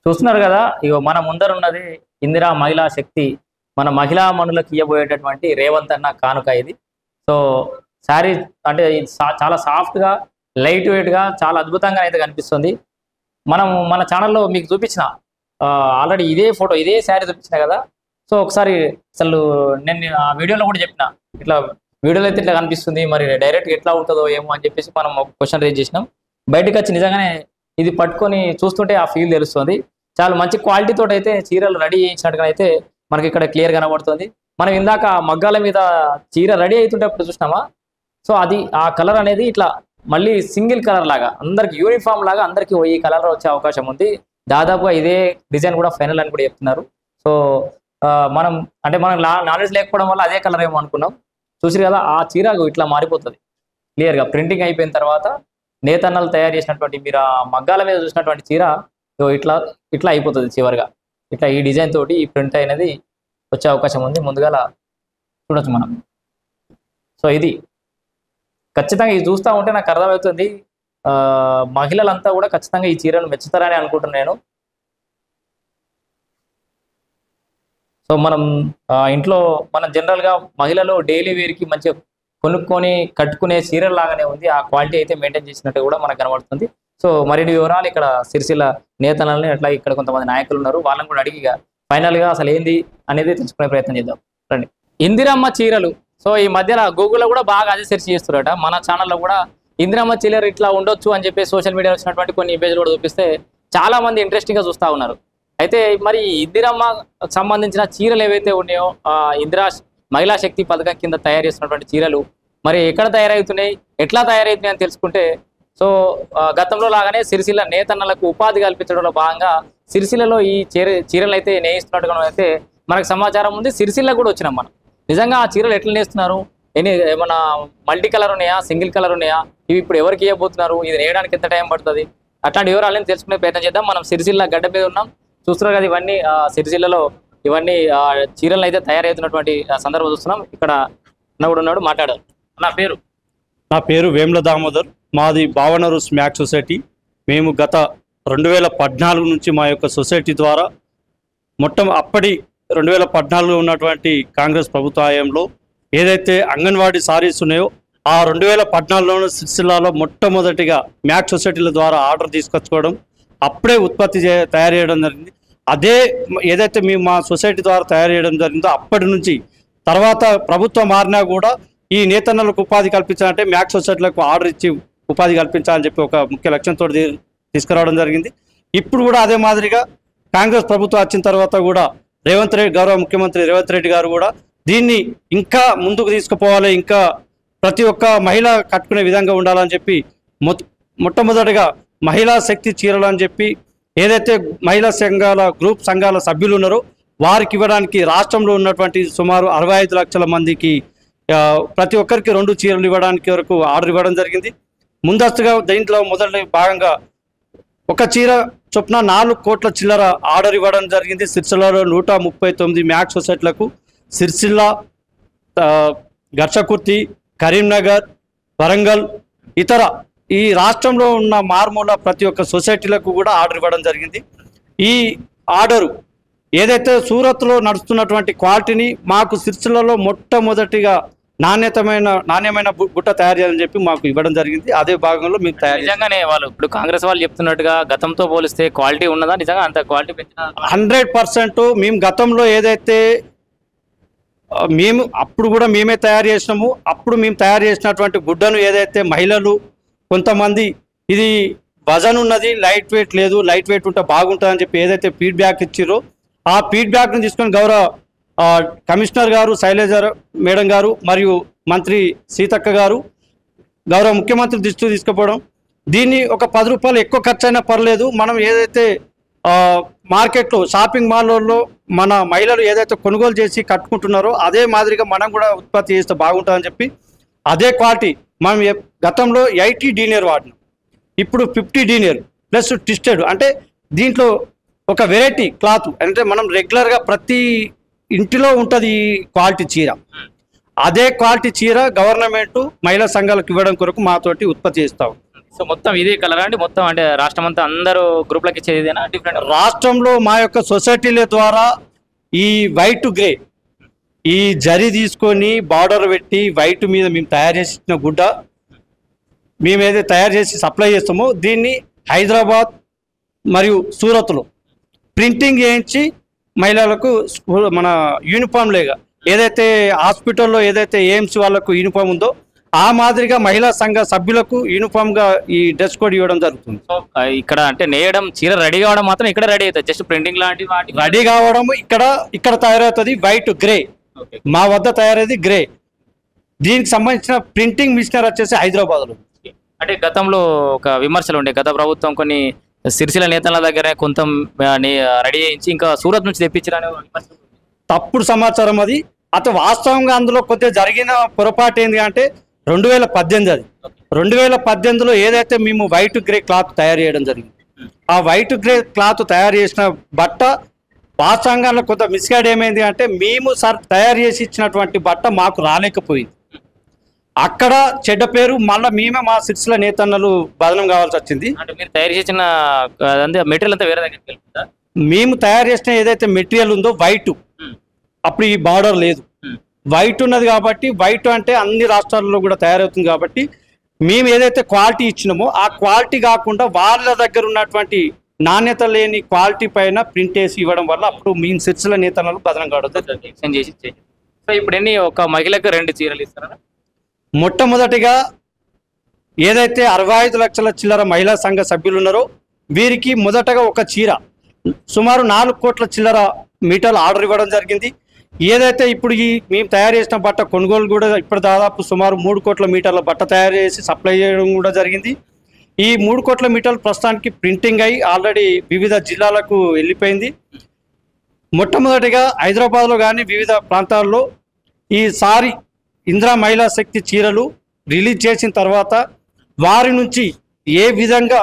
చూస్తున్నారు కదా, ఇగో మన ముందర ఉన్నది ఇందిరా మహిళా శక్తి, మన మహిళా మనులకు ఇవ్వబోయేటటువంటి రేవంత్ అన్న కానుక ఇది. సో శారీ అంటే ఇది చాలా సాఫ్ట్ గా, లైట్ వెయిట్ గా, చాలా అద్భుతంగా అయితే కనిపిస్తుంది. మనం మన ఛానల్లో మీకు చూపించిన ఆల్రెడీ ఇదే ఫోటో, ఇదే శారీ చూపించిన కదా. సో ఒకసారి అసలు నేను ఆ వీడియోలో కూడా చెప్పిన, ఇట్లా వీడియోలో అయితే ఇట్లా కనిపిస్తుంది, మరి డైరెక్ట్ ఎట్లా ఉంటుందో ఏమో అని చెప్పేసి మనం ఒక క్వశ్చన్ రేజ్ చేసినాం. బయటకు వచ్చి నిజంగానే ఇది పట్టుకొని చూస్తుంటే ఆ ఫీల్ తెలుస్తుంది. చాలా మంచి క్వాలిటీ తోటి అయితే చీరలు రెడీ చేయించినట్టుగా అయితే మనకి ఇక్కడ క్లియర్ కనబడుతుంది. మనం ఇందాక మగ్గాల మీద చీర రెడీ అవుతుంటప్పుడు చూసినామా, సో అది ఆ కలర్ అనేది ఇట్లా మళ్ళీ సింగిల్ కలర్ లాగా అందరికి యూనిఫామ్ లాగా అందరికి ఈ కలర్ వచ్చే అవకాశం ఉంది. దాదాపుగా ఇదే డిజైన్ కూడా ఫైనల్ అని కూడా చెప్తున్నారు. సో మనం అంటే మనం నాలెడ్జ్ లేకపోవడం వల్ల అదే కలర్ ఏమో అనుకున్నాం. చూసిరు కదా, ఆ చీర ఇట్లా మారిపోతుంది క్లియర్గా. ప్రింటింగ్ అయిపోయిన తర్వాత నేతన్నలు తయారు చేసినటువంటి మీరు ఆ మగ్గాల మీద చూసినటువంటి చీర ఇట్లా ఇట్లా అయిపోతుంది చివరిగా. ఇట్లా ఈ డిజైన్ తోటి ఈ ప్రింట్ అనేది వచ్చే అవకాశం ఉంది. ముందుగా చూడొచ్చు మనం. సో ఇది ఖచ్చితంగా ఇది చూస్తూ ఉంటే నాకు అర్థమవుతుంది, మహిళలంతా కూడా ఖచ్చితంగా ఈ చీరను మెచ్చుతారని అనుకుంటున్నాను నేను. సో మనం ఇంట్లో మనం జనరల్గా మహిళలు డైలీ వేర్కి మంచిగా కొనుక్కొని కట్టుకునే చీరల లాగానే ఉంది. ఆ క్వాలిటీ అయితే మెయింటైన్ చేసినట్టు కూడా మనకు కనబడుతుంది. సో మరిన్ని వివరాలు ఇక్కడ సిరిసిల్ల నేతలని అట్లా ఇక్కడ కొంతమంది నాయకులు ఉన్నారు, వాళ్ళని కూడా అడిగి ఫైనల్గా అసలు ఏంది అనేది తెలుసుకునే ప్రయత్నం చేద్దాం రండి. ఇందిరమ్మ చీరలు. సో ఈ మధ్యలో గూగుల్లో కూడా బాగా అదే సెర్చ్ చేస్తున్నారట. మన ఛానల్లో కూడా ఇందిరమ్మ చీరలు ఇట్లా ఉండొచ్చు అని చెప్పి సోషల్ మీడియాలో వచ్చినటువంటి కొన్ని ఇమేజ్లు కూడా చూపిస్తే చాలా మంది ఇంట్రెస్టింగ్గా చూస్తూ ఉన్నారు. అయితే మరి ఇందిరమ్మ సంబంధించిన చీరలు ఏవైతే ఉన్నాయో ఇందిరా మహిళా శక్తి పథకం కింద తయారు చేస్తున్నటువంటి చీరలు మరి ఎక్కడ తయారవుతున్నాయి, ఎట్లా తయారవుతున్నాయి అని తెలుసుకుంటే, సో గతంలో లాగానే సిరిసిల్ల నేతన్నలకు ఉపాధి కల్పించడంలో భాగంగా సిరిసిల్లలో ఈ చీరలు అయితే నేయిస్తున్నట్టుగా అయితే మనకు సమాచారం ఉంది. సిరిసిల్ల కూడా వచ్చినాం మనం. నిజంగా ఆ చీరలు ఎట్లా నేస్తున్నారు, ఏమన్నా మల్టీ కలర్ ఉన్నాయా, సింగిల్ కలర్ ఉన్నాయా, ఇవి ఇప్పుడు ఎవరికి ఇవ్వబోతున్నారు, ఇది నేయడానికి ఎంత టైం పడుతుంది, అట్లాంటి వివరాలను తెలుసుకునే ప్రయత్నం చేద్దాం. మనం సిరిసిల్ల గడ్డ మీద ఉన్నాం, చూస్తున్నారు కదా. ఇవన్నీ సిరిసిల్లలో ఇవన్నీ చీరలు అయితే తయారవుతున్నటువంటి సందర్భం చూస్తున్నాం. ఇక్కడ ఉన్నాడు, మాట్లాడారు. నా పేరు వేముల దామోదర్. మాది భావనరు స్మాక్ సొసైటీ. మేము గత 2014 నుంచి మా యొక్క సొసైటీ ద్వారా అప్పటి 2014లో ఉన్నటువంటి కాంగ్రెస్ ప్రభుత్వ హయాంలో ఏదైతే అంగన్వాడీ సారీస్ ఉన్నాయో ఆ 2014లోనే సిరిసిల్లాలో మొట్టమొదటిగా మ్యాక్ సొసైటీల ద్వారా ఆర్డర్ తీసుకొచ్చుకోవడం, అప్పుడే ఉత్పత్తి తయారు చేయడం జరిగింది. అదే ఏదైతే మేము మా సొసైటీ ద్వారా తయారు చేయడం జరిగిందో అప్పటి నుంచి తర్వాత ప్రభుత్వం మారినా కూడా ఈ నేతన్నలకు ఉపాధి కల్పించాలంటే మ్యాక్ సొసైటీలకు ఆర్డర్ ఇచ్చి ఉపాధి కల్పించాలని చెప్పి ఒక ముఖ్య లక్ష్యంతో తీసుకురావడం జరిగింది. ఇప్పుడు కూడా అదే మాదిరిగా కాంగ్రెస్ ప్రభుత్వం వచ్చిన తర్వాత కూడా గౌరవ ముఖ్యమంత్రి రేవంత్ రెడ్డి గారు కూడా దీన్ని ఇంకా ముందుకు తీసుకుపోవాలి, ఇంకా ప్రతి ఒక్క మహిళ కట్టుకునే విధంగా ఉండాలని చెప్పి మొట్టమొదటిగా మహిళా శక్తి చీరలు అని చెప్పి ఏదైతే మహిళా గ్రూప్ సంఘాల సభ్యులు ఉన్నారో వారికి ఇవ్వడానికి రాష్ట్రంలో ఉన్నటువంటి సుమారు 65 లక్షల మందికి ప్రతి ఒక్కరికి 2 చీరలు ఇవ్వడానికి వరకు ఆర్డర్ ఇవ్వడం జరిగింది. ముందస్తుగా దీంట్లో మొదటి భాగంగా ఒక చీర చొప్పున 4 కోట్ల చిల్లర ఆర్డర్ ఇవ్వడం జరిగింది. సిరిసిల్లలో 139 మ్యాక్ సొసైటీలకు, సిరిసిల్ల, గర్చకుర్తి, కరీంనగర్, వరంగల్, ఇతర ఈ రాష్ట్రంలో ఉన్న మారుమూల ప్రతి ఒక్క సొసైటీలకు కూడా ఆర్డర్ ఇవ్వడం జరిగింది. ఈ ఆర్డరు ఏదైతే సూరత్లో నడుస్తున్నటువంటి క్వాలిటీని మాకు సిరిసిల్లలో మొట్టమొదటిగా నాణ్యమైన బుట్ట తయారు చేయాలని చెప్పి మాకు ఇవ్వడం జరిగింది. అదే భాగంలో మీకు నిజంగానే వాళ్ళు ఇప్పుడు కాంగ్రెస్ వాళ్ళు చెప్తున్నట్టుగా గతంతో పోలిస్తే క్వాలిటీ ఉన్నదా, నిజంగా అంత క్వాలిటీ పెంచిన 100%. మేము గతంలో ఏదైతే అప్పుడు కూడా మేమే తయారు చేసినాము. అప్పుడు మేము తయారు చేసినటువంటి గుడ్డను ఏదైతే మహిళలు కొంతమంది ఇది వజన్ ఉన్నది, లైట్ వెయిట్ లేదు, లైట్ వెయిట్ ఉంటే బాగుంటుందని చెప్పి ఏదైతే ఫీడ్బ్యాక్ ఇచ్చిరో ఆ ఫీడ్బ్యాక్ను తీసుకొని గౌరవ కమిషనర్ గారు శైలజ మేడం గారు మరియు మంత్రి సీతక్క గారు గౌరవ ముఖ్యమంత్రి దృష్టికి తీసుకుపోవడం, దీన్ని ఒక 10 రూపాయలు ఎక్కువ ఖర్చు అయినా పర్లేదు, మనం ఏదైతే మార్కెట్లో షాపింగ్ మాల్లో మన మహిళలు ఏదైతే కొనుగోలు చేసి కట్టుకుంటున్నారో అదే మాదిరిగా మనం కూడా ఉత్పత్తి చేస్తే బాగుంటుందని చెప్పి అదే క్వాలిటీ మనం గతంలో 80 డీనియర్ వాడినాం, ఇప్పుడు 50 డీనియర్ ప్లస్ ట్విస్టెడ్. అంటే దీంట్లో ఒక వెరైటీ క్లాత్, అంటే మనం రెగ్యులర్గా ప్రతి ఇంటిలో ఉంటుంది ఈ క్వాలిటీ చీర. అదే క్వాలిటీ చీర గవర్నమెంట్ మహిళా సంఘాలకు ఇవ్వడం కొరకు మాతోటి ఉత్పత్తి చేస్తాం. సో మొత్తం ఇదే కలర్ అండి, మొత్తం అంటే రాష్ట్రం అంతా అందరూ గ్రూప్లకి ఇచ్చేది ఇదేనా డిఫరెంట్? రాష్ట్రంలో మా యొక్క సొసైటీల ద్వారా ఈ వైట్ గ్రే ఈ జరి తీసుకొని బార్డర్ పెట్టి వైట్ మీద మేము తయారు చేసిన గుడ్డ మేము ఏదైతే తయారు చేసి సప్లై చేస్తామో దీన్ని హైదరాబాద్ మరియు సూరత్లో ప్రింటింగ్ చేయించి మహిళలకు మన యూనిఫామ్ లేగా ఏదైతే హాస్పిటల్లో ఏదైతే ఏఎంసీ వాళ్ళకు యూనిఫామ్ ఉందో ఆ మాదిరిగా మహిళా సంఘ సభ్యులకు యూనిఫామ్గా ఈ డ్రెస్ కోడ్ ఇవ్వడం జరుగుతుంది. సో ఇక్కడ అంటే నేయడం చీర రెడీ కావడం మాత్రం ఇక్కడ రెడీ అవుతుంది, జస్ట్ ప్రింటింగ్ లాంటి వాటి రెడీ కావడం ఇక్కడ తయారవుతుంది వైట్ గ్రే, మా వద్ద తయారైంది గ్రే. దీనికి సంబంధించిన ప్రింటింగ్ మిషనరీ వచ్చేసి హైదరాబాద్లో. అంటే గతంలో ఒక విమర్శలు ఉండే, గత ప్రభుత్వం కొన్ని సిరిసిల్ల నేతల దగ్గర కొంత రెడీ చేయించి ఇంకా సూరత్ నుంచి తెప్పించారనే విమర్శలు. తప్పుడు సమాచారం అది. వాస్తవంగా అందులో కొద్దిగా జరిగిన పొరపాటు ఏంటి అంటే 2018 అది 2018లో ఏదైతే మేము వైట్ గ్రే క్లాత్ తయారు చేయడం జరిగింది, ఆ వైట్ గ్రే క్లాత్ తయారు చేసిన బట్ట వాస్తవంగా కొంత మిస్గైడ్ ఏమైంది అంటే మేము తయారు చేసి ఇచ్చినటువంటి బట్ట మాకు రాలేకపోయింది. అక్కడ చెడ్డ పేరు మళ్ళీ మేమే మా సిరిసిల్ల నేతన్నలు బదనం కావాల్సి వచ్చింది. అంటే మీరు తయారు చేసిన మెటీరియల్ అంతా వేరే దగ్గరికి వెళ్తుందా? మేము తయారు చేసిన ఏదైతే మెటీరియల్ ఉందో వైట్, అప్పుడు ఈ బార్డర్ లేదు, వైట్ ఉన్నది కాబట్టి వైట్ అంటే అన్ని రాష్ట్రాల్లో కూడా తయారవుతుంది కాబట్టి మేము ఏదైతే క్వాలిటీ ఇచ్చినామో ఆ క్వాలిటీ కాకుండా వాళ్ళ దగ్గర ఉన్నటువంటి నాణ్యత లేని క్వాలిటీ పైన ప్రింట్ వేసి ఇవ్వడం వల్ల అప్పుడు మేము సిరిసిల్ల నేతన్నలు బదనం కావడం. ఎక్స్చేంజ్ చేసి. సో ఇప్పుడు ఒక మహిళకు 2 చీరలు ఇస్తారా? మొట్టమొదటిగా ఏదైతే 65 లక్షల చిల్లర మహిళా సంఘ సభ్యులు ఉన్నారో వీరికి మొదటగా ఒక చీర సుమారు 4 కోట్ల చిల్లర మీటర్లు ఆర్డర్ ఇవ్వడం జరిగింది. ఏదైతే ఇప్పుడు మేము తయారు చేసిన బట్ట కొనుగోలు కూడా ఇప్పుడు దాదాపు సుమారు 3 కోట్ల మీటర్ల బట్ట తయారు చేసి సప్లై చేయడం కూడా జరిగింది. ఈ 3 కోట్ల మీటర్లు ప్రస్తుతానికి ప్రింటింగ్ అయ్యి ఆల్రెడీ వివిధ జిల్లాలకు వెళ్ళిపోయింది. మొట్టమొదటిగా హైదరాబాద్లో కానీ వివిధ ప్రాంతాల్లో ఈసారి ఇందిరా మహిళా శక్తి చీరలు రిలీజ్ చేసిన తర్వాత వారి నుంచి ఏ విధంగా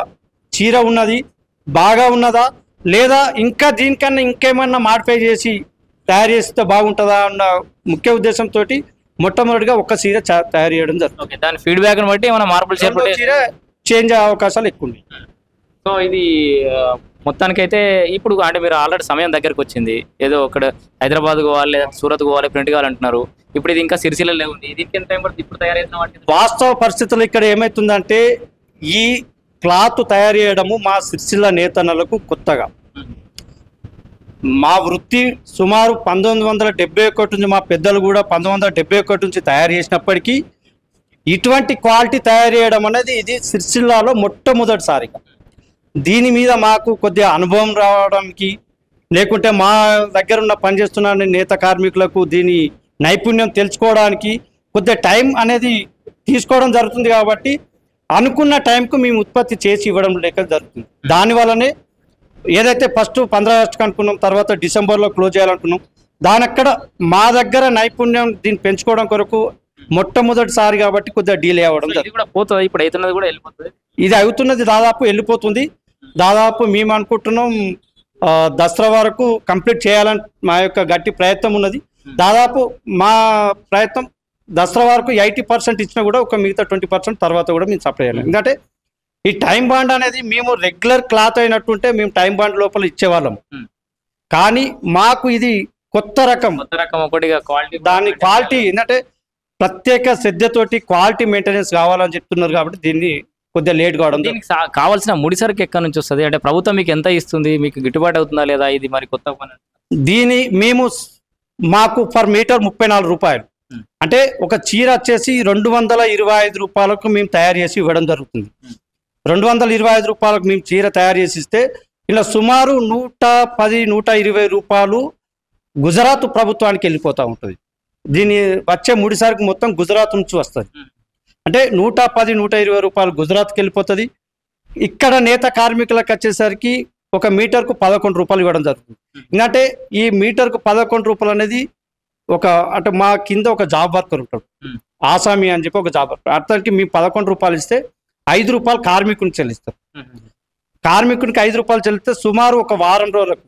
చీర ఉన్నది, బాగా ఉన్నదా లేదా ఇంకా దీనికన్నా ఇంకేమన్నా మాడిఫై చేసి తయారు చేస్తే బాగుంటుందా అన్న ముఖ్య ఉద్దేశంతో మొట్టమొదటిగా ఒక చీర తయారు చేయడం జరుగుతుంది. దాని ఫీడ్బ్యాక్ బట్టి ఏమైనా మార్పులు చీర చేంజ్ అయ్యే అవకాశాలు ఎక్కువ ఉన్నాయి. సో ఇది మొత్తానికైతే ఇప్పుడు అంటే మీరు ఆల్రెడీ సమయం దగ్గరకు వచ్చింది, ఏదో ఇక్కడ హైదరాబాద్ పోవాలి లేదా సూరత్ పోవాలి ప్రింట్ కావాలంటున్నారు, ఇప్పుడు ఇది ఇంకా సిరిసిల్లలో ఉంది, ఇది ఎంత టైం పడుతుంది ఇప్పుడు తయారైన వాటి? వాస్తవ పరిస్థితులు ఇక్కడ ఏమవుతుందంటే ఈ క్లాత్ తయారు చేయడము మా సిరిసిల్ల నేతన్నలకు కొత్తగా. మా వృత్తి సుమారు 1971 నుంచి మా పెద్దలు కూడా 1971 నుంచి తయారు చేసినప్పటికీ ఇటువంటి క్వాలిటీ తయారు చేయడం అనేది ఇది సిరిసిల్లాలో మొట్టమొదటిసారిగా. దీని మీద మాకు కొద్దిగా అనుభవం రావడానికి లేకుంటే మా దగ్గర ఉన్న పనిచేస్తున్న నేత కార్మికులకు దీని నైపుణ్యం తెలుసుకోవడానికి కొద్దిగా టైం అనేది తీసుకోవడం జరుగుతుంది. కాబట్టి అనుకున్న టైంకు మేము ఉత్పత్తి చేసి ఇవ్వడం లేక జరుగుతుంది. దానివల్లనే ఏదైతే ఫస్ట్ 15 ఆగస్టుకు అనుకున్నాం, తర్వాత డిసెంబర్లో క్లోజ్ చేయాలనుకున్నాం, దానక్కడ మా దగ్గర నైపుణ్యం దీన్ని పెంచుకోవడం కొరకు మొట్టమొదటిసారి కాబట్టి కొద్దిగా డీలే అవ్వడం పోతుంది. ఇప్పుడు అవుతున్నది కూడా వెళ్ళిపోతుంది, ఇది అవుతున్నది దాదాపు వెళ్ళిపోతుంది. దాదాపు మేము అనుకుంటున్నాం దసరా వరకు కంప్లీట్ చేయాలని మా యొక్క గట్టి ప్రయత్నం ఉన్నది. దాదాపు మా ప్రయత్నం దసరా వరకు 80% ఇచ్చినా కూడా ఒక మిగతా 20% తర్వాత కూడా మేము సప్లై చేయాలి. ఎందుకంటే ఈ టైం బాండ్ అనేది మేము రెగ్యులర్ క్లాత్ అయినట్టుంటే మేము టైం బాండ్ లోపల ఇచ్చేవాళ్ళం, కానీ మాకు ఇది కొత్త రకం ఒకటిగా క్వాలిటీ, దాని క్వాలిటీ ఏంటంటే ప్రత్యేక శ్రద్ధతోటి క్వాలిటీ మెయింటెనెన్స్ కావాలని చెప్తున్నారు కాబట్టి దీన్ని కొద్దిగా లేట్ కావడం. దీనికి కావాల్సిన ముడిసరికి ఎక్కడి నుంచి వస్తుంది? అంటే ప్రభుత్వం మీకు ఎంత ఇస్తుంది, మీకు గిట్టుబాటు అవుతుందా లేదా? ఇది మరి కొత్త దీని మేము మాకు పర్ మీటర్ 34 రూపాయలు, అంటే ఒక చీర వచ్చేసి 225 రూపాయలకు మేము తయారు చేసి ఇవ్వడం జరుగుతుంది. 225 రూపాయలకు మేము చీర తయారు చేసి ఇస్తే ఇలా సుమారు 110-120 రూపాయలు గుజరాత్ ప్రభుత్వానికి వెళ్ళిపోతూ ఉంటుంది. దీని వచ్చే ముడిసరికి మొత్తం గుజరాత్ నుంచి వస్తుంది. అంటే 110-120 రూపాయలు గుజరాత్కి వెళ్ళిపోతుంది. ఇక్కడ నేత కార్మికులకు వచ్చేసరికి ఒక మీటర్కు 11 రూపాయలు ఇవ్వడం జరుగుతుంది. ఎందుకంటే ఈ మీటర్కు 11 రూపాయలు అనేది అంటే మా కింద ఒక జాబ్ వర్కర్ ఉంటాడు, ఆసామి అని చెప్పి ఒక జాబ్ వర్కర్. అతనికి మేము 11 రూపాయలు ఇస్తే 5 రూపాయలు కార్మికునికి చెల్లిస్తారు. కార్మికునికి 5 రూపాయలు చెల్లిస్తే సుమారు ఒక వారం రోజులకు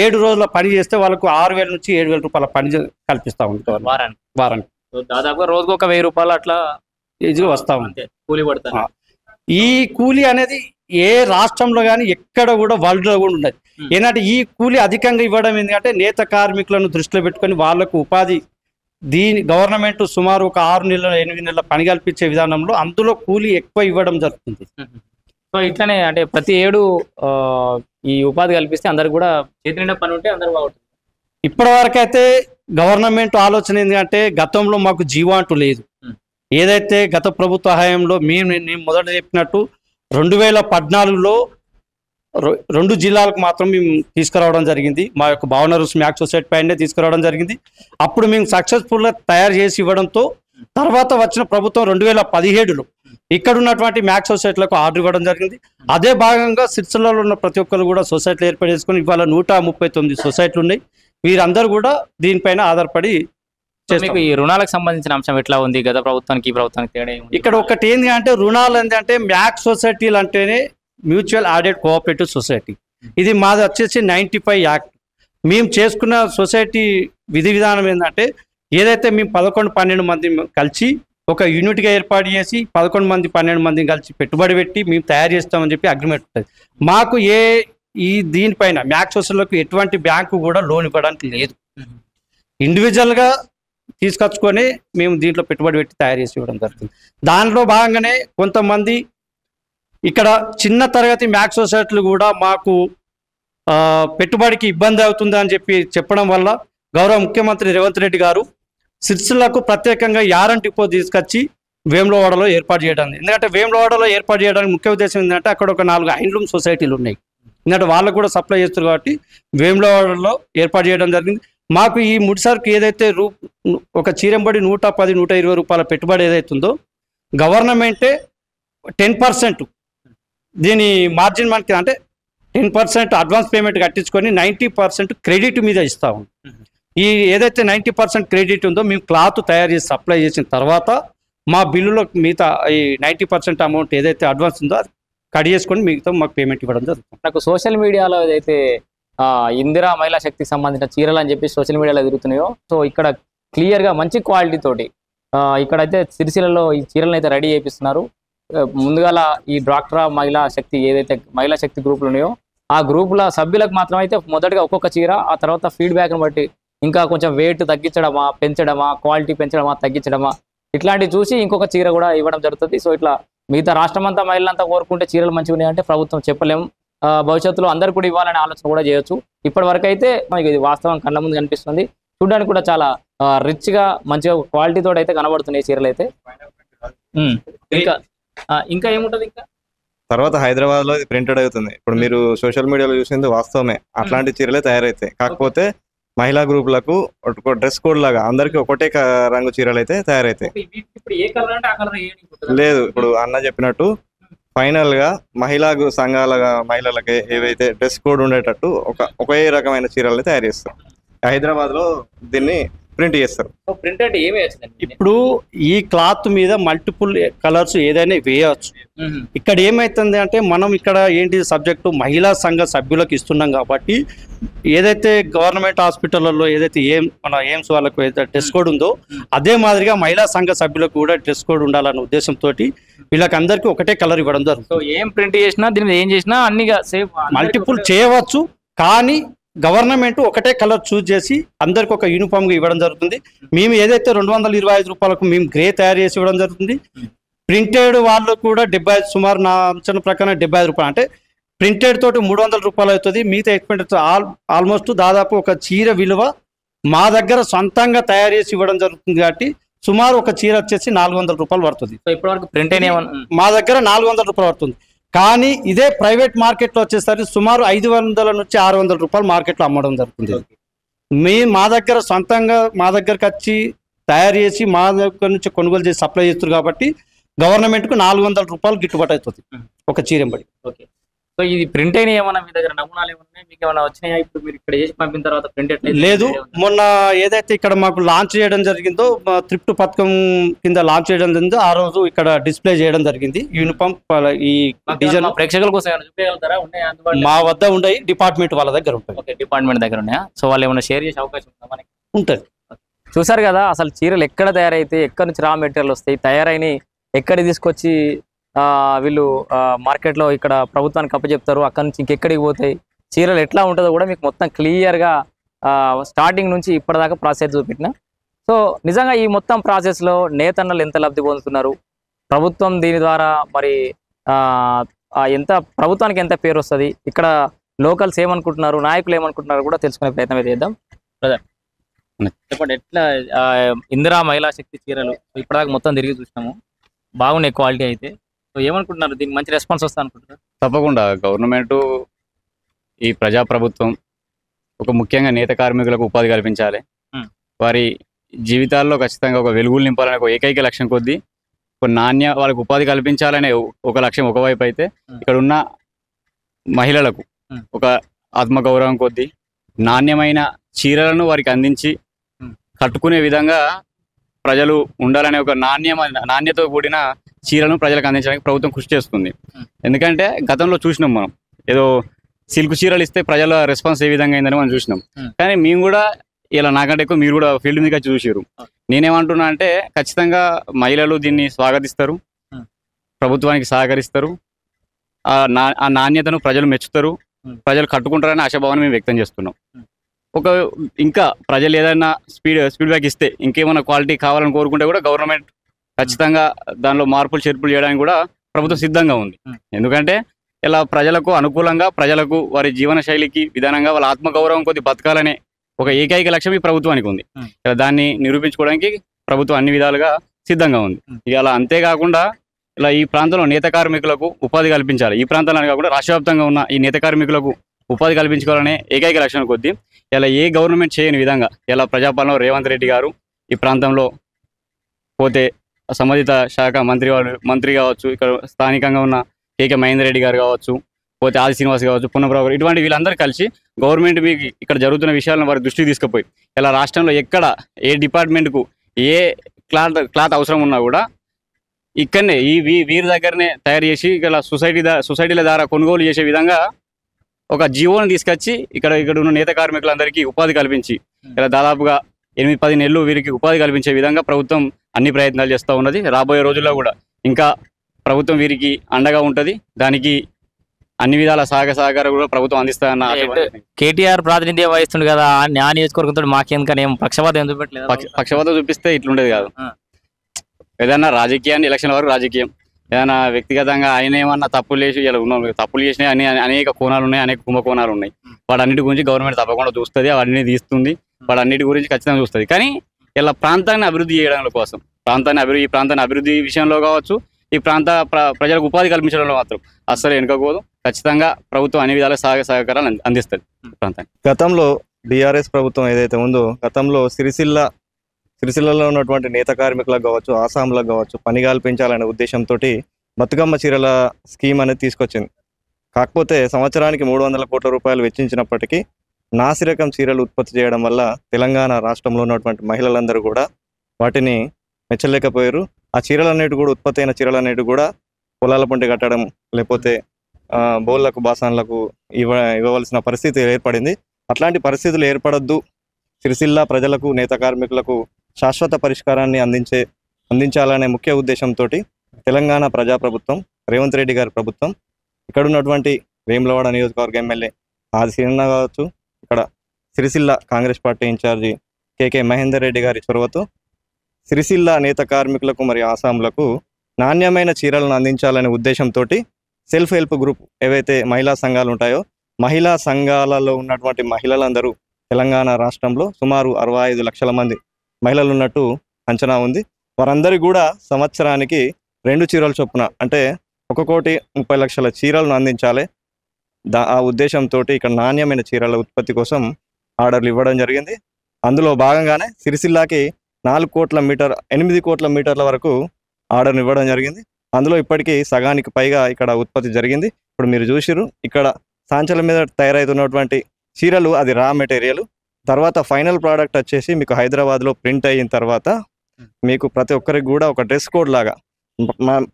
7 రోజుల పని చేస్తే వాళ్ళకు 6,000 నుంచి 7,000 రూపాయల పని కల్పిస్తా ఉంటారు వారానికి. దాదాపుగా రోజుకు ఒక 1,000 రూపాయలు అట్లా ఈజీగా వస్తా ఉంది కూలి పడతాను. ఈ కూలీ అనేది ఏ రాష్ట్రంలో కానీ ఎక్కడ కూడా వరల్డ్లో కూడా ఉండదు. ఏంటంటే ఈ కూలీ అధికంగా ఇవ్వడం ఎందుకంటే నేత కార్మికులను దృష్టిలో పెట్టుకొని వాళ్ళకు ఉపాధి గవర్నమెంట్ సుమారు ఒక 6 నెలల 8 నెలల పని కల్పించే విధానంలో అందులో కూలీ ఎక్కువ ఇవ్వడం జరుగుతుంది. సో ఇట్లానే అంటే ప్రతి ఏడు ఈ ఉపాధి కల్పిస్తే అందరికి కూడా చేతి నిండా పని ఉంటే అందరు బాగుంటుంది. ఇప్పటి వరకు అయితే గవర్నమెంట్ ఆలోచన ఏంటంటే గతంలో మాకు జీవో అంటూ లేదు. ఏదైతే గత ప్రభుత్వ హయాంలో నేను మొదట చెప్పినట్టు 2014లో 2 జిల్లాలకు మాత్రం మేము తీసుకురావడం జరిగింది. మా యొక్క భావనరు స్మాక్ సొసైటీ పైనే తీసుకురావడం జరిగింది. అప్పుడు మేము సక్సెస్ఫుల్గా తయారు చేసి ఇవ్వడంతో తర్వాత వచ్చిన ప్రభుత్వం 2017లో ఇక్కడ ఉన్నటువంటి మ్యాక్ సొసైటీలకు ఆర్డర్ ఇవ్వడం జరిగింది. అదే భాగంగా సిరిసిల్లలో ఉన్న ప్రతి ఒక్కరు కూడా సొసైటీలు ఏర్పాటు చేసుకొని ఇవాళ 139 సొసైటీలు ఉన్నాయి. వీరందరూ కూడా దీనిపైన ఆధారపడి మీకు ఈ రుణాలకు సంబంధించిన అంశం ఎట్లా ఉంది గత ప్రభుత్వానికి ఈ ప్రభుత్వానికి తేడా? ఇక్కడ ఒకటి ఏంటి అంటే రుణాలు ఏంటంటే మ్యాక్ సొసైటీలు అంటేనే మ్యూచువల్ ఆడెడ్ కోఆపరేటివ్ సొసైటీ. ఇది మాది వచ్చేసి 95 యాక్ట్. మేము చేసుకున్న సొసైటీ విధి విధానం ఏంటంటే ఏదైతే మేము 11-12 మంది కలిసి ఒక యూనిట్గా ఏర్పాటు చేసి 11 మంది 12 మందిని కలిసి పెట్టుబడి పెట్టి మేము తయారు చేస్తామని చెప్పి అగ్రిమెంట్ ఉంటుంది. మాకు దీనిపైన మ్యాక్ సొసైటీలకు ఎటువంటి బ్యాంకు కూడా లోన్ ఇవ్వడానికి లేదు. ఇండివిజువల్గా తీసుకొచ్చుకొని మేము దీంట్లో పెట్టుబడి పెట్టి తయారు చేసి ఇవ్వడం జరుగుతుంది. దానిలో భాగంగానే కొంతమంది ఇక్కడ చిన్న తరగతి మ్యాక్ సొసైటీలు కూడా మాకు పెట్టుబడికి ఇబ్బంది అవుతుంది అని చెప్పడం వల్ల గౌరవ ముఖ్యమంత్రి రేవంత్ రెడ్డి గారు సిరిసిల్లకు ప్రత్యేకంగా యారంటీ డిపో తీసుకొచ్చి వేములవాడలో ఏర్పాటు చేయడం. ఎందుకంటే వేములవాడలో ఏర్పాటు చేయడానికి ముఖ్య ఉద్దేశం ఏంటంటే అక్కడ ఒక 4 హ్యాండ్లూమ్ సొసైటీలు ఉన్నాయి. ఎందుకంటే వాళ్ళకు కూడా సప్లై చేస్తారు కాబట్టి వేములవాడలో ఏర్పాటు చేయడం జరిగింది. మాకు ఈ ముడిసరుకు ఏదైతే ఒక చీరంబడి 110-120 రూపాయల పెట్టుబడి ఏదైతుందో గవర్నమెంటే 10% దీని మార్జిన్ మనకి అంటే 10% అడ్వాన్స్ పేమెంట్ కట్టించుకొని 90% క్రెడిట్ మీద ఇస్తాము. ఈ ఏదైతే 90% క్రెడిట్ ఉందో మేము క్లాత్ తయారు చేసి సప్లై చేసిన తర్వాత మా బిల్లులో మిగతా ఈ 90% అమౌంట్ ఏదైతే అడ్వాన్స్ ఉందో అది కట్ చేసుకొని మిగతా మాకు పేమెంట్ ఇవ్వడం జరుగుతుంది. నాకు సోషల్ మీడియాలో ఏదైతే ఇందిరా మహిళా శక్తికి సంబంధించిన చీరలు అని చెప్పి సోషల్ మీడియాలో తిరుగుతున్నాయో, సో ఇక్కడ క్లియర్గా మంచి క్వాలిటీ తోటి ఇక్కడైతే సిరిసిల్లలో ఈ చీరలను అయితే రెడీ చేపిస్తున్నారు. ముందుగాల ఈ డ్వాక్రా మహిళా శక్తి ఏదైతే మహిళా శక్తి గ్రూపులు ఉన్నాయో ఆ గ్రూపుల సభ్యులకు మాత్రం అయితే మొదటిగా ఒక్కొక్క చీర, ఆ తర్వాత ఫీడ్బ్యాక్ని బట్టి ఇంకా కొంచెం వెయిట్ తగ్గించడమా పెంచడమా క్వాలిటీ పెంచడమా తగ్గించడమా ఇట్లాంటివి చూసి ఇంకొక చీర కూడా ఇవ్వడం జరుగుతుంది. సో ఇట్లా మిగతా రాష్ట్రం అంతా మహిళలంతా కోరుకుంటే చీరలు మంచిగా ఉన్నాయంటే ప్రభుత్వం చెప్పలేము. భవిష్యత్తులో అందరు కూడా ఇవ్వాలనే ఆలోచన కూడా చేయొచ్చు. ఇప్పటి వరకు అయితే మనకి ఇది వాస్తవం కళ్ళ ముందు కనిపిస్తుంది. చూడడానికి కూడా చాలా రిచ్గా మంచిగా క్వాలిటీతో అయితే కనబడుతున్నాయి చీరలు అయితే. ఇంకా ఏముంటది ఇంకా తర్వాత హైదరాబాద్ లో ప్రింటెడ్ అవుతుంది. ఇప్పుడు మీరు సోషల్ మీడియాలో చూసింది వాస్తవమే, అట్లాంటి చీరలే తయారైతాయి. కాకపోతే మహిళా గ్రూపులకు ఒక డ్రెస్ కోడ్ లాగా అందరికి ఒకటే రంగు చీరలు అయితే తయారైతాయి. లేదు, ఇప్పుడు అన్న చెప్పినట్టు ఫైనల్ గా మహిళా సంఘాల మహిళలకి ఏవైతే డ్రెస్ కోడ్ ఉండేటట్టు ఒకే రకమైన చీరలు తయారు చేస్తారు. హైదరాబాద్ లో దీన్ని ప్రింట్ చేస్తారు. ఇప్పుడు ఈ క్లాత్ మీద మల్టిపుల్ కలర్స్ ఏదైనా వేయవచ్చు. ఇక్కడ ఏమైతుంది అంటే మనం ఇక్కడ ఏంటి సబ్జెక్టు మహిళా సంఘ సభ్యులకు ఇస్తున్నాం కాబట్టి ఏదైతే గవర్నమెంట్ హాస్పిటల్లో ఏదైతే మన ఎయిమ్స్ వాళ్ళకు ఏదైతే డ్రెస్ కోడ్ ఉందో అదే మాదిరిగా మహిళా సంఘ సభ్యులకు కూడా డ్రెస్ కోడ్ ఉండాలన్న ఉద్దేశంతో వీళ్ళకి అందరికీ ఒకటే కలర్ ఇవ్వడం జరుగుతుంది. ఏం ప్రింట్ చేసినా దీని మీద ఏం చేసినా అన్నిగా సేమ్ మల్టిపుల్ చేయవచ్చు, కానీ గవర్నమెంట్ ఒకటే కలర్ చూజ్ చేసి అందరికి ఒక యూనిఫామ్ గా ఇవ్వడం జరుగుతుంది. మేము ఏదైతే 225 రూపాయలకు మేము గ్రే తయారు చేసి ఇవ్వడం జరుగుతుంది. ప్రింటెడ్ వాళ్ళు కూడా 75, సుమారు నా అంచనా ప్రకారం 75 రూపాయలు, అంటే ప్రింటెడ్ తోటి 300 రూపాయలు అవుతుంది. మిగతా ఎక్స్పెండిచర్ ఆల్మోస్ట్ దాదాపు ఒక చీర విలువ మా దగ్గర సొంతంగా తయారు చేసి ఇవ్వడం జరుగుతుంది కాబట్టి సుమారు ఒక చీర వచ్చేసి 400 రూపాయలు పడుతుంది. ఇప్పటివరకు ప్రింట్ మా దగ్గర 400 రూపాయలు పడుతుంది. కానీ ఇదే ప్రైవేట్ మార్కెట్లో వచ్చేసరికి సుమారు 500 నుంచి 600 రూపాయలు మార్కెట్లో అమ్మడం జరుగుతుంది. మా దగ్గర సొంతంగా మా దగ్గరకు వచ్చి తయారు చేసి మా దగ్గర నుంచి కొనుగోలు చేసి సప్లై చేస్తారు కాబట్టి గవర్నమెంట్కు 400 రూపాయలు గిట్టుబాటు అవుతుంది ఒక చీరెంబడి. ఓకే, సో ఇది ప్రింట్ అయినా ఏమన్నా మీ దగ్గర నమూనాలు ఏమన్నా మీకు ఏమైనా వచ్చినాయా? ఇప్పుడు మీరు ఇక్కడ చేసి పంపిన తర్వాత ప్రింట్ లేదు. మొన్న ఏదైతే ఇక్కడ మాకు లాంచ్ చేయడం జరిగిందో త్రిప్ట్ పథకం కింద లాంచ్ చేయడం జరిగిందో ఆ రోజు ఇక్కడ డిస్ప్లే చేయడం జరిగింది. యూనిఫామ్ ఈ డిజైన్ ప్రేక్షకుల కోసం చూపించగలుగుతారా? మా వద్ద ఉన్నాయి, డిపార్ట్మెంట్ వాళ్ళ దగ్గర ఉంటాయి. డిపార్ట్మెంట్ దగ్గర ఉన్నాయా? సో వాళ్ళు ఏమైనా షేర్ చేసే అవకాశం ఉందా మనకి? ఉంటుంది. చూసారు కదా, అసలు చీరలు ఎక్కడ తయారైతే ఎక్కడి నుంచి రా మెటీరియల్ వస్తాయి, తయారైన ఎక్కడ తీసుకొచ్చి వీళ్ళు మార్కెట్లో ఇక్కడ ప్రభుత్వానికి అప్పచెప్తారు, అక్కడ నుంచి ఇంకెక్కడికి పోతాయి, చీరలు ఎట్లా ఉంటుందో కూడా మీకు మొత్తం క్లియర్గా స్టార్టింగ్ నుంచి ఇప్పటిదాకా ప్రాసెస్ చూపెట్టిన. సో నిజంగా ఈ మొత్తం ప్రాసెస్లో నేతన్నలు ఎంత లబ్ధి పొందుతున్నారు, ప్రభుత్వం దీని ద్వారా మరి ఎంత ప్రభుత్వానికి ఎంత పేరు వస్తుంది, ఇక్కడ లోకల్స్ ఏమనుకుంటున్నారు, నాయకులు ఏమనుకుంటున్నారు కూడా తెలుసుకునే ప్రయత్నం అయితే చేద్దాం. బ్రదర్ చెప్పండి, ఎట్లా ఇందిరా మహిళా శక్తి చీరలు ఇప్పటిదాకా మొత్తం తిరిగి చూసినాము, బాగున్నాయి క్వాలిటీ అయితే. సో ఏమనుకుంటున్నారు, దీనికి మంచి రెస్పాన్స్ వస్తా అనుకుంటున్నారు? తప్పకుండా గవర్నమెంట్ ఈ ప్రజాప్రభుత్వం ఒక ముఖ్యంగా నేత కార్మికులకు ఉపాధి కల్పించాలి, వారి జీవితాల్లో ఖచ్చితంగా ఒక వెలుగులు నింపాలనే ఒక ఏకైక లక్ష్యం కొద్దీ ఒక వాళ్ళకి ఉపాధి కల్పించాలనే ఒక లక్ష్యం ఒకవైపు అయితే, ఇక్కడ ఉన్న మహిళలకు ఒక ఆత్మగౌరవం కొద్దీ నాణ్యమైన చీరలను వారికి అందించి కట్టుకునే విధంగా ప్రజలు ఉండాలనే ఒక నాణ్యతో కూడిన చీరలను ప్రజలకు అందించడానికి ప్రభుత్వం కృషి చేస్తుంది. ఎందుకంటే గతంలో చూసినాం మనం, ఏదో సిల్క్ చీరలు ఇస్తే ప్రజల రెస్పాన్స్ ఏ విధంగా అయిందని మనం చూసినాం. కానీ మేము కూడా ఇలా నాకంటే ఎక్కువ మీరు కూడా ఫీల్డ్ మీద చూసారు. నేనేమంటున్నా అంటే ఖచ్చితంగా మహిళలు దీన్ని స్వాగతిస్తారు, ప్రభుత్వానికి సహకరిస్తారు, ఆ నాణ్యతను ప్రజలు మెచ్చుతారు, ప్రజలు కట్టుకుంటారని ఆశాభావాన్ని మేము వ్యక్తం చేస్తున్నాం. ఇంకా ప్రజలు ఏదైనా ఫీడ్బ్యాక్ ఇస్తే ఇంకేమైనా క్వాలిటీ కావాలని కోరుకుంటే కూడా గవర్నమెంట్ ఖచ్చితంగా దానిలో మార్పులు చేర్పులు చేయడానికి కూడా ప్రభుత్వం సిద్ధంగా ఉంది. ఎందుకంటే ఇలా ప్రజలకు అనుకూలంగా, ప్రజలకు వారి జీవన శైలికి విధానంగా వాళ్ళ ఆత్మగౌరవం కొద్ది బతకాలనే ఒక ఏకైక లక్ష్యం ఈ ప్రభుత్వానికి ఉంది. ఇలా దాన్ని నిరూపించుకోవడానికి ప్రభుత్వం అన్ని విధాలుగా సిద్ధంగా ఉంది. ఇక అలా అంతేకాకుండా ఇలా ఈ ప్రాంతంలో నేత కార్మికులకు ఉపాధి కల్పించాలి, ఈ ప్రాంతంలో కాకుండా రాష్ట్ర వ్యాప్తంగా ఉన్న ఈ నేత కార్మికులకు ఉపాధి కల్పించుకోవాలనే ఏకైక లక్ష్యం కొద్దీ ఇలా ఏ గవర్నమెంట్ చేయని విధంగా ఇలా ప్రజాపాలన రేవంత్ రెడ్డి గారు ఈ ప్రాంతంలో పోతే సంబంధిత శాఖ మంత్రి కావచ్చు, ఇక్కడ స్థానికంగా ఉన్న కేకే మహేందర్ రెడ్డి గారు కావచ్చు, పోతే ఆది శ్రీనివాస్ కావచ్చు, పున్నప్రభు గారు, ఇటువంటి వీళ్ళందరూ కలిసి గవర్నమెంట్ మీకు ఇక్కడ జరుగుతున్న విషయాలను వారి దృష్టికి తీసుకుపోయి ఇలా రాష్ట్రంలో ఎక్కడ ఏ డిపార్ట్మెంట్కు ఏ క్లాత్ అవసరం ఉన్నా కూడా ఇక్కడనే వీరి దగ్గరనే తయారు చేసి ఇలా సొసైటీల ద్వారా కొనుగోలు చేసే విధంగా ఒక జీవోని తీసుకొచ్చి ఇక్కడ ఉన్న నేత కార్మికులందరికీ ఉపాధి కల్పించి ఇలా దాదాపుగా 8-10 నెలలు వీరికి ఉపాధి కల్పించే విధంగా ప్రభుత్వం అన్ని ప్రయత్నాలు చేస్తూ ఉన్నది. రాబోయే రోజుల్లో కూడా ఇంకా ప్రభుత్వం వీరికి అండగా ఉంటుంది, దానికి అన్ని విధాల సహకారం కూడా ప్రభుత్వం అందిస్తాయన్న. కేటీఆర్ ప్రాతినిధ్యం వహిస్తుంది కదా, ఆ నియోజకవర్గంతో మాకేందుకని పక్షపాతం ఎందుకు పెట్టలేదు? పక్షపాతం చూపిస్తే ఇట్లుండేది కాదు. ఏదైనా రాజకీయాన్ని ఎలక్షన్ వరకు రాజకీయం, ఏదైనా వ్యక్తిగతంగా ఆయన ఏమన్నా తప్పులు చేసి ఇలా ఉన్నాం, తప్పులు చేసినా అనేక కోణాలు ఉన్నాయి, అనేక కుంభకోణాలు ఉన్నాయి. వాటన్నిటి గురించి గవర్నమెంట్ తప్పకుండా చూస్తుంది, అవన్నీ తీస్తుంది, వాటన్నిటి గురించి ఖచ్చితంగా చూస్తుంది. కానీ ఇలా ప్రాంతాన్ని అభివృద్ధి చేయడం కోసం, ఈ ప్రాంతాన్ని అభివృద్ధి విషయంలో కావచ్చు, ఈ ప్రాంత ప్రజలకు ఉపాధి కల్పించడంలో మాత్రం అస్సలు వెనుకపోదు. ఖచ్చితంగా ప్రభుత్వం అన్ని విధాల సహకారాలు అందిస్తుంది ప్రాంతాన్ని. గతంలో బీఆర్ఎస్ ప్రభుత్వం ఏదైతే ఉందో, గతంలో సిరిసిల్లలో ఉన్నటువంటి నేత కార్మికులకు కావచ్చు, ఆసాంలకు కావచ్చు పని కల్పించాలనే ఉద్దేశంతో బతుకమ్మ చీరల స్కీమ్ అనేది తీసుకొచ్చింది. కాకపోతే సంవత్సరానికి 300 కోట్ల రూపాయలు వెచ్చించినప్పటికీ నాసిరకం చీరలు ఉత్పత్తి చేయడం వల్ల తెలంగాణ రాష్ట్రంలో ఉన్నటువంటి మహిళలందరూ కూడా వాటిని మెచ్చలేకపోయారు. ఆ చీరలన్నిటి కూడా ఉత్పత్తి అయిన చీరలన్నిటి కూడా పొలాల పంట కట్టడం, లేకపోతే బోళ్లకు బాసాన్లకు ఇవ్వవలసిన పరిస్థితి ఏర్పడింది. అట్లాంటి పరిస్థితులు ఏర్పడద్దు, సిరిసిల్ల ప్రజలకు నేత కార్మికులకు శాశ్వత పరిష్కారాన్ని అందించాలనే ముఖ్య ఉద్దేశంతో తెలంగాణ ప్రజాప్రభుత్వం, రేవంత్ రెడ్డి గారి ప్రభుత్వం, ఇక్కడ ఉన్నటువంటి వేములవాడ నియోజకవర్గ ఎమ్మెల్యే ఆది శ్రీనివాస్ కావచ్చు, ఇక్కడ సిరిసిల్ల కాంగ్రెస్ పార్టీ ఇన్ఛార్జి కేకే మహేందర్ రెడ్డి గారి చొరవతో సిరిసిల్ల నేత కార్మికులకు మరియు ఆసాంలకు నాణ్యమైన చీరలను అందించాలనే ఉద్దేశంతో సెల్ఫ్ హెల్ప్ గ్రూప్ ఏవైతే మహిళా సంఘాలు ఉంటాయో, మహిళా సంఘాలలో ఉన్నటువంటి మహిళలందరూ తెలంగాణ రాష్ట్రంలో సుమారు 65 లక్షల మంది మహిళలు ఉన్నట్టు అంచనా ఉంది. వారందరికీ కూడా సంవత్సరానికి 2 చీరల చొప్పున, అంటే 1,30,00,000 చీరలను అందించాలి. ఆ ఉద్దేశంతో ఇక్కడ నాణ్యమైన చీరల ఉత్పత్తి కోసం ఆర్డర్లు ఇవ్వడం జరిగింది. అందులో భాగంగానే సిరిసిల్లాకి 8 కోట్ల మీటర్ల వరకు ఆర్డర్ని ఇవ్వడం జరిగింది. అందులో ఇప్పటికీ సగానికి పైగా ఇక్కడ ఉత్పత్తి జరిగింది. ఇప్పుడు మీరు చూసిరు, ఇక్కడ సాంచల మీద తయారవుతున్నటువంటి చీరలు అది రా మెటీరియల్. తర్వాత ఫైనల్ ప్రోడక్ట్ వచ్చేసి మీకు హైదరాబాద్లో ప్రింట్ అయిన తర్వాత మీకు ప్రతి ఒక్కరికి కూడా ఒక డ్రెస్ కోడ్ లాగా,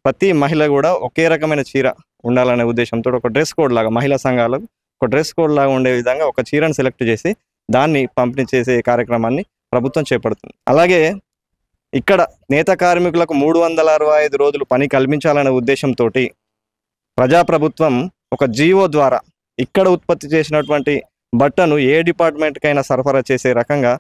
ప్రతి మహిళ కూడా ఒకే రకమైన చీర ఉండాలనే ఉద్దేశంతో ఒక డ్రెస్ కోడ్ లాగా, మహిళా సంఘాలకు ఒక డ్రెస్ కోడ్ లాగా ఉండే విధంగా ఒక చీరను సెలెక్ట్ చేసి దాన్ని పంపిణీ చేసే కార్యక్రమాన్ని ప్రభుత్వం చేపడుతుంది. అలాగే ఇక్కడ నేత కార్మికులకు 365 రోజులు పని కల్పించాలనే ఉద్దేశంతో ప్రజాప్రభుత్వం ఒక జీవో ద్వారా ఇక్కడ ఉత్పత్తి చేసినటువంటి బట్టను ఏ డిపార్ట్మెంట్కైనా సరఫరా చేసే రకంగా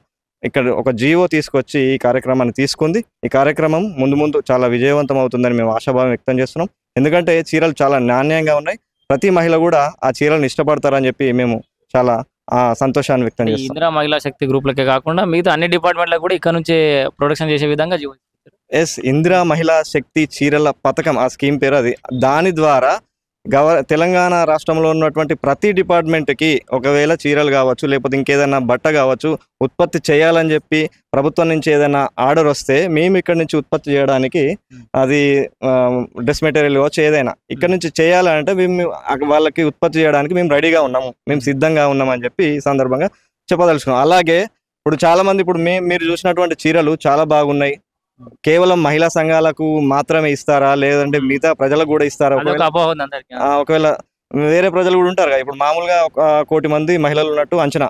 ఇక్కడ ఒక జీవో తీసుకొచ్చి ఈ కార్యక్రమాన్ని తీసుకుంది. ఈ కార్యక్రమం ముందు ముందు చాలా విజయవంతం అవుతుందని మేము ఆశాభావం వ్యక్తం చేస్తున్నాం. ఎందుకంటే చీరలు చాలా నాణ్యంగా ఉన్నాయి. ప్రతి మహిళ కూడా ఆ చీరలను ఇష్టపడతారని చెప్పి మేము చాలా సంతోషాన్ని వ్యక్తం చేస్తాం. ఇందిరా మహిళా శక్తి గ్రూప్లకే కాకుండా మిగతా అన్ని డిపార్ట్మెంట్లకు కూడా ఇక్కడ నుంచే ప్రొడక్షన్ చేసే విధంగా ఎస్, ఇందిరా మహిళా శక్తి చీరల పథకం ఆ స్కీమ్ పేరు అది. దాని ద్వారా తెలంగాణ రాష్ట్రంలో ఉన్నటువంటి ప్రతి డిపార్ట్మెంట్కి ఒకవేళ చీరలు కావచ్చు, లేకపోతే ఇంకేదైనా బట్ట కావచ్చు ఉత్పత్తి చేయాలని చెప్పి ప్రభుత్వం నుంచి ఏదైనా ఆర్డర్ వస్తే మేము ఇక్కడ నుంచి ఉత్పత్తి చేయడానికి, అది డ్రెస్ మెటీరియల్ కావచ్చు ఏదైనా ఇక్కడ నుంచి చేయాలంటే మేము వాళ్ళకి ఉత్పత్తి చేయడానికి మేము రెడీగా ఉన్నాము, మేము సిద్ధంగా ఉన్నామని చెప్పి ఈ సందర్భంగా చెప్పదలుచుకున్నాం. అలాగే ఇప్పుడు చాలామంది ఇప్పుడు మీరు చూసినటువంటి చీరలు చాలా బాగున్నాయి. కేవలం మహిళా సంఘాలకు మాత్రమే ఇస్తారా, లేదంటే మిగతా ప్రజలకు కూడా ఇస్తారా? ఒకవేళ వేరే ప్రజలు కూడా ఉంటారు కదా, ఇప్పుడు మామూలుగా 1 కోటి మంది మహిళలు ఉన్నట్టు అంచనా,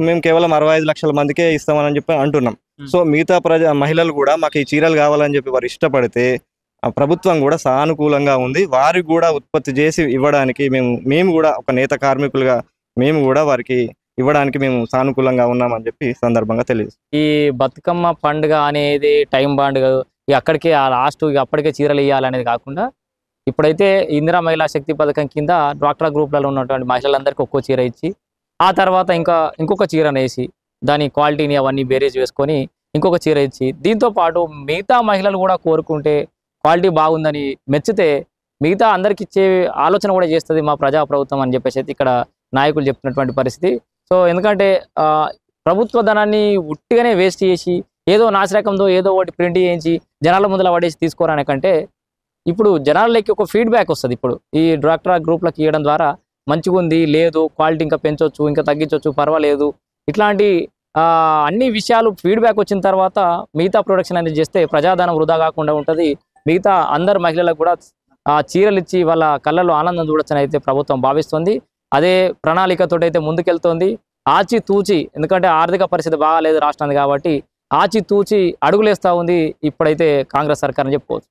మేము కేవలం 65 లక్షల మందికే ఇస్తామని చెప్పి అంటున్నాం. సో మిగతా మహిళలు కూడా మాకు ఈ చీరలు కావాలని చెప్పి వారు ఇష్టపడితే ప్రభుత్వం కూడా సానుకూలంగా ఉంది. వారికి కూడా ఉత్పత్తి చేసి ఇవ్వడానికి మేము కూడా ఒక నేత కార్మికులుగా మేము కూడా వారికి ఇవ్వడానికి మేము సానుకూలంగా ఉన్నామని చెప్పి సందర్భంగా తెలియదు. ఈ బతుకమ్మ పండుగ అనేది టైం బాండ్ అక్కడికే లాస్ట్ అప్పటికే చీరలు ఇవ్వాలనేది కాకుండా ఇప్పుడైతే ఇందిరా మహిళా శక్తి పథకం కింద డ్వాక్రా గ్రూప్లలో ఉన్నటువంటి మహిళలందరికీ ఒక్కో చీర ఇచ్చి ఆ తర్వాత ఇంకొక చీరను వేసి దాని క్వాలిటీని అవన్నీ బేరేజ్ వేసుకొని ఇంకొక చీర ఇచ్చి, దీంతో పాటు మిగతా మహిళలు కూడా కోరుకుంటే క్వాలిటీ బాగుందని మెచ్చితే మిగతా అందరికి ఇచ్చే ఆలోచన కూడా చేస్తుంది మా ప్రజాప్రభుత్వం అని చెప్పేసి ఇక్కడ నాయకులు చెప్తున్నటువంటి పరిస్థితి. సో ఎందుకంటే ప్రభుత్వ ధనాన్ని ఉట్టిగానే వేస్ట్ చేసి ఏదో నాసిరకంతో ఏదో ఒకటి ప్రింట్ చేయించి జనాల ముందర పడేసి తీసుకోరానే కంటే ఇప్పుడు జనాలకి ఒక ఫీడ్బ్యాక్ వస్తుంది. ఇప్పుడు ఈ డ్వాక్రా గ్రూప్లకు ఇవ్వడం ద్వారా మంచిగా ఉంది, లేదు క్వాలిటీ ఇంకా పెంచవచ్చు, ఇంకా తగ్గించవచ్చు, పర్వాలేదు, ఇట్లాంటి అన్ని విషయాలు ఫీడ్బ్యాక్ వచ్చిన తర్వాత మిగతా ప్రొడక్షన్ అనేది చేస్తే ప్రజాధనం వృధా కాకుండా ఉంటుంది. మిగతా అందరు మహిళలకు కూడా చీరలు ఇచ్చి వాళ్ళ కళ్ళలో ఆనందం చూడొచ్చని అయితే ప్రభుత్వం భావిస్తుంది. అదే ప్రణాళికతో అయితే ముందుకెళ్తోంది. ఆచితూచి, ఎందుకంటే ఆర్థిక పరిస్థితి బాగాలేదు రాష్ట్రానికి కాబట్టి ఆచితూచి అడుగులేస్తూ ఉంది ఇప్పుడైతే కాంగ్రెస్ సర్కార్ అని చెప్పుకోవచ్చు.